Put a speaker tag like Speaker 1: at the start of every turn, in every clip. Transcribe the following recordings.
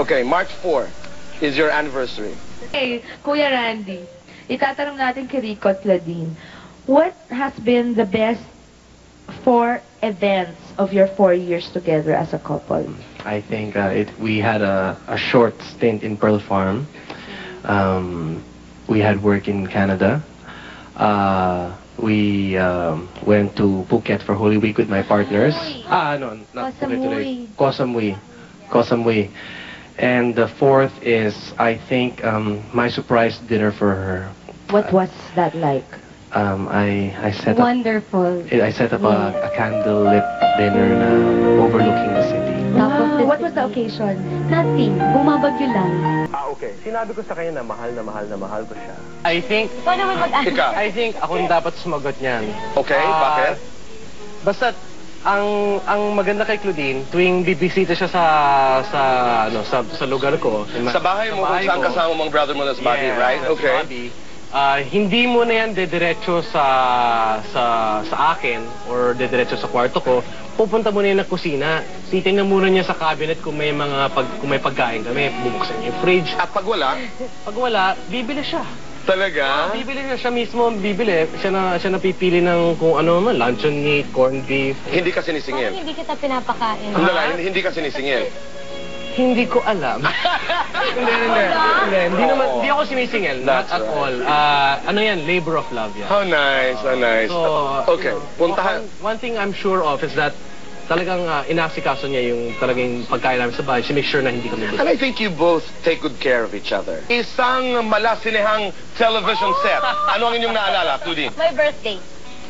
Speaker 1: Okay, March 4 is your anniversary.
Speaker 2: Hey, Kuya Randy, itatanong natin kay Rico at Claudine, what has been the best 4 events of your 4 years together as a couple?
Speaker 3: I think we had a short stint in Pearl Farm. We had work in Canada. We went to Phuket for Holy Week with my partners. No, not Phuket. Koh Samui. Koh Samui. And the 4th is, I think, my surprise dinner for her.
Speaker 2: What was that like?
Speaker 3: I set up...
Speaker 4: Wonderful.
Speaker 3: I set up a candlelit dinner na overlooking the city.
Speaker 2: What was the occasion?
Speaker 4: Nothing. Bumabagyo lang.
Speaker 3: Okay. Sinabi ko sa kanya na mahal ko siya.
Speaker 5: I think...
Speaker 4: Ikaw naman mag-answer.
Speaker 1: Ikaw.
Speaker 5: I think ako yung dapat sumagot niyan.
Speaker 1: Okay, bakit?
Speaker 5: Basta ang maganda kay Claudine, tuwing bibisita siya sa lugar ko.
Speaker 1: Sa bahay mo, kung saan kasama mong brother mo na sa Bobby, right?
Speaker 5: that's
Speaker 1: Okay.
Speaker 5: Bobby. Hindi mo na yan dediretso sa akin or dediretso sa kwarto ko. Pupunta muna yan ng kusina. Titingnan muna niya sa cabinet kung may pagkain kami. Bubuksan niya yung fridge.
Speaker 1: At pag wala?
Speaker 5: Pag wala, bibili siya.
Speaker 1: Talaga?
Speaker 5: Bibili siya mismo, bibili. Siya na pipili ng kung ano man, luncheon meat, corned beef.
Speaker 1: Hindi ka sinisingil.
Speaker 4: Bakit hindi kita pinapakain?
Speaker 1: Hindi ka sinisingil.
Speaker 5: Hindi ko alam. Hindi ako sinisingil. Not
Speaker 1: That's
Speaker 5: at
Speaker 1: right.
Speaker 5: all. Ano yan? Labor of love yan.
Speaker 1: How nice, how nice.
Speaker 5: So,
Speaker 1: Okay, puntahan.
Speaker 5: One thing I'm sure of is that talagang inasikaso niya yung talagang pagkain namin sa bahay. She makes sure na hindi kami
Speaker 1: And I think you both take good care of each other. Isang malasinihang television set. Ano ang inyong naalala, Claudine?
Speaker 4: My birthday.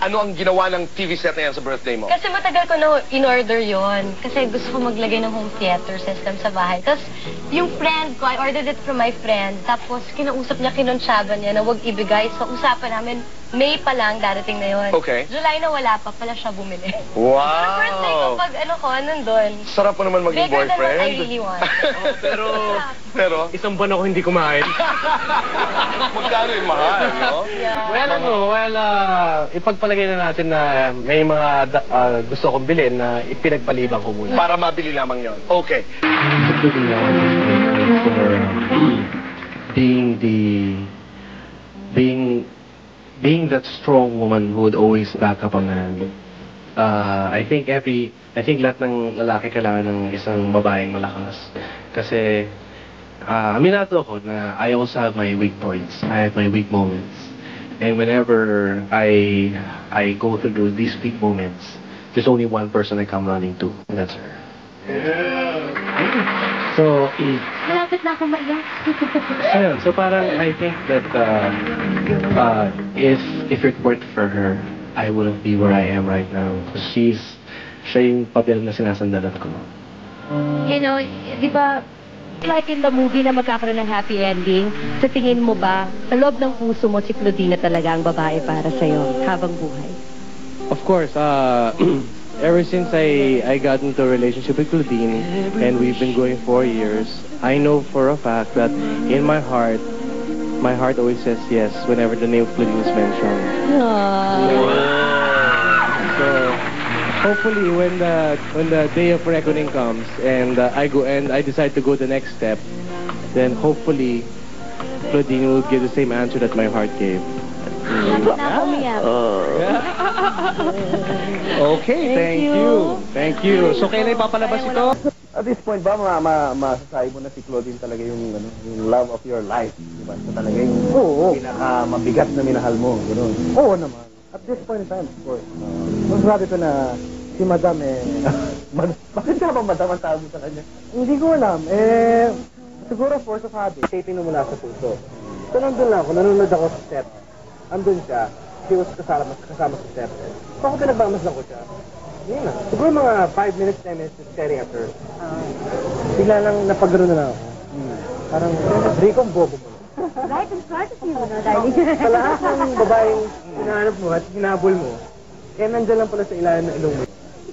Speaker 1: Ano ang ginawa ng TV set na yan sa birthday mo?
Speaker 4: Kasi matagal ko na in-order yon. Kasi gusto ko maglagay ng home theater system sa bahay. Tapos, yung friend ko, I ordered it from my friend. Tapos, kinausap niya, kinonsyaban niya na huwag ibigay. So, usapan namin, May pa lang, darating na yon.
Speaker 1: Okay.
Speaker 4: July na wala pa, pala siya bumili.
Speaker 1: Wow!
Speaker 4: Pero birthday ko, pag nandun.
Speaker 1: Sarap po naman maging
Speaker 4: Bigger than what
Speaker 1: boyfriend.
Speaker 4: I really want.
Speaker 1: Pero,
Speaker 5: isang buwan ako hindi kumain.
Speaker 1: magkano yung mahal, no?
Speaker 4: Yeah.
Speaker 5: Well, ipagpalagay na natin na may mga gusto kong bilhin na ipinagpaliban ko muna.
Speaker 1: Para mabili lamang yon. Okay.
Speaker 3: Looking out for being that strong woman who would always back up a man. I think lahat ng lalaki kailangan ng isang babaeng malakas. Kasi aminado ako na I also have my weak points. I have my weak moments. And whenever I go through these weak moments, there's only one person I come running to, and that's her. So,
Speaker 4: Malapit na ako maiyak.
Speaker 3: ayun, so parang I think that if it weren't for her, I wouldn't be where I am right now. Siya yung papel na sinasandalan ko.
Speaker 2: You know, di ba, like in the movie na magkakaroon ng happy ending, sa tingin mo ba, sa loob ng puso mo, si Claudine na talaga ang babae para sa'yo habang buhay?
Speaker 5: Of course, ever since I got into a relationship with Claudine and we've been going 4 years, I know for a fact that in my heart always says yes whenever the name of Claudine is mentioned. So hopefully when the day of reckoning comes and I decide to go the next step, then hopefully Claudine will give the same answer that my heart gave.
Speaker 4: Malapit na ako umiyak.
Speaker 5: Okay, thank you. Thank you. So kailan ipapalabas ito?
Speaker 6: At this point ba, masasabi mo na si Claudine talaga yung love of your life, di ba? So talaga yung pinaka-mabigat na minahal mo, gano'n. Oo naman. At this point in time, of course. Masasabi ko na si Madam bakit ka ba Madam ang tawag mo sa kanya? Hindi ko alam. Siguro force of habit. Taping mo mula sa puso. So nandun lang ako, nanonood ako sa set. Andun siya. She was kasama sa set. So ako pinagmamasdan ko siya. Yun na. Siguro mga 5 minutes, 10 minutes staring at her. Bigla lang napagano na ako. Parang, Rico, bobo mo.
Speaker 4: Right in front of you, darling.
Speaker 6: Sa lahat ng babaeng hinahanap mo at hinabol mo, nandyan lang pala sa ilalim ng ilong mo.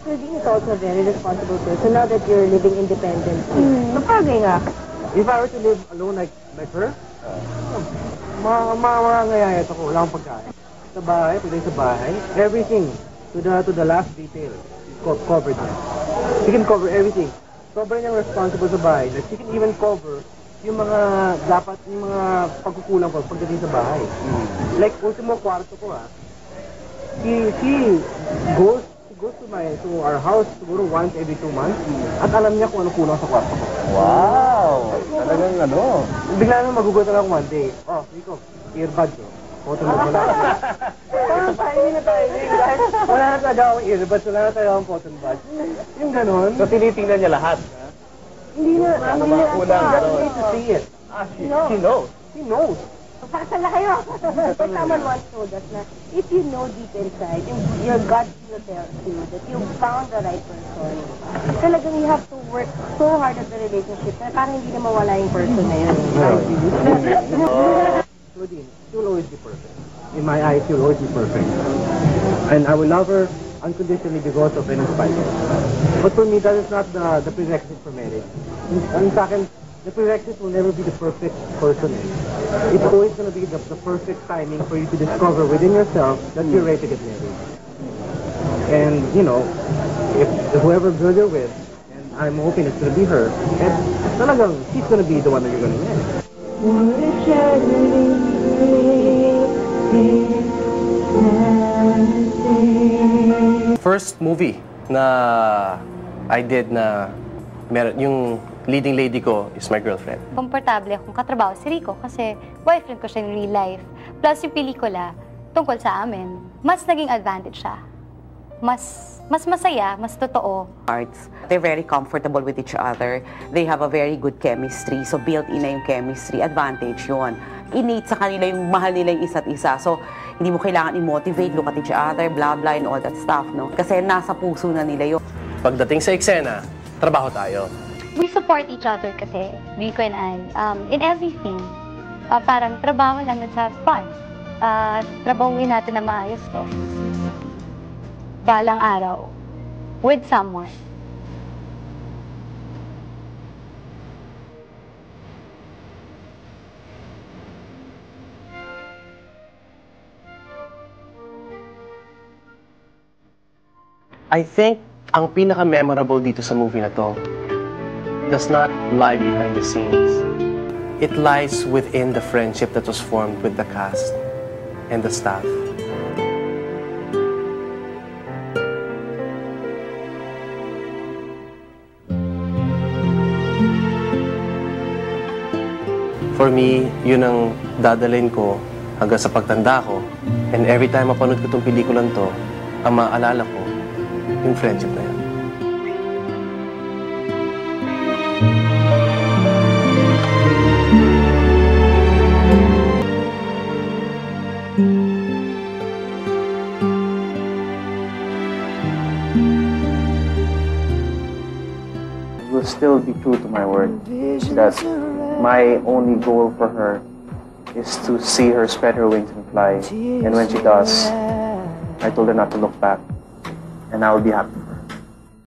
Speaker 4: Claudine is also a very responsible person now that you're living independently.
Speaker 6: Napagay nga. If I were to live alone like her, ngayayat ako, wala akong pagkain. Sa bahay, pagdating sa bahay, everything, to the last detail, covered niya. She can cover everything. sobrang niyang responsible sa bahay that she can even cover yung mga pagkukulang ko pagdating sa bahay. Like, ultimo kwarto ko she goes to our house siguro once every 2 months at alam niya kung ano kulang sa kwarto ko.
Speaker 1: Wow! Talagang ano?
Speaker 6: Bigla na magugutan ako one day. Oh, Rico, earbuds oh. Photo mo wala. Timing na timing. Wala na talaga akong earbuds, wala na talaga akong cotton buds. Yung ganon.
Speaker 1: So, tinitingnan niya lahat?
Speaker 6: Hindi na.
Speaker 1: Ano ba kulang? Ganon.
Speaker 6: Need to see it.
Speaker 1: She knows.
Speaker 6: She knows.
Speaker 7: Pasala kayo. But someone once told us na if you know deep inside, your gut will tell you that you found the right person. Talagang you have to work so hard at the relationship na parang hindi na mawala yung person na yun.
Speaker 6: Claudine, she will always be perfect. In my eyes, she will always be perfect. And I will love her unconditionally because of and in spite of. But for me, that is not the prerequisite for marriage. Ang sa akin, the prerequisite will never be the perfect person. It's always going to be the perfect timing for you to discover within yourself that you're ready to get married. And, you know, if whoever girl you're with, and I'm hoping it's going to be her, and talagang, she's going to be the one that you're going to marry.
Speaker 3: First movie na I did na meron, yung leading lady ko is my girlfriend.
Speaker 4: Komportable akong katrabaho si Rico kasi boyfriend ko siya in real life. Plus yung pelikula tungkol sa amin, mas naging advantage siya. Mas masaya, mas totoo.
Speaker 8: Arts. They're very comfortable with each other. They have a very good chemistry. So built-in na yung chemistry. Advantage yun. Innate sa kanila yung mahal nila yung isa't isa. So hindi mo kailangan i-motivate, look at each other, blah blah and all that stuff, no? Kasi nasa puso na nila yun.
Speaker 3: Pagdating sa eksena, trabaho tayo.
Speaker 4: We support each other kasi, Rico and I, in everything. Parang trabaho lang at sa fun. Trabahuin natin na maayos to. Balang araw, with someone.
Speaker 3: I think ang pinaka-memorable dito sa movie na to does not lie behind the scenes. It lies within the friendship that was formed with the cast and the staff. For me, yun ang dadalhin ko hanggang sa pagtanda ko. And every time mapanood ko itong pelikulan to, ang maaalala ko, yung friendship na yun.
Speaker 9: I will still be true to my word that my only goal for her is to see her spread her wings and fly. And when she does, I told her not to look back, and I will be happy.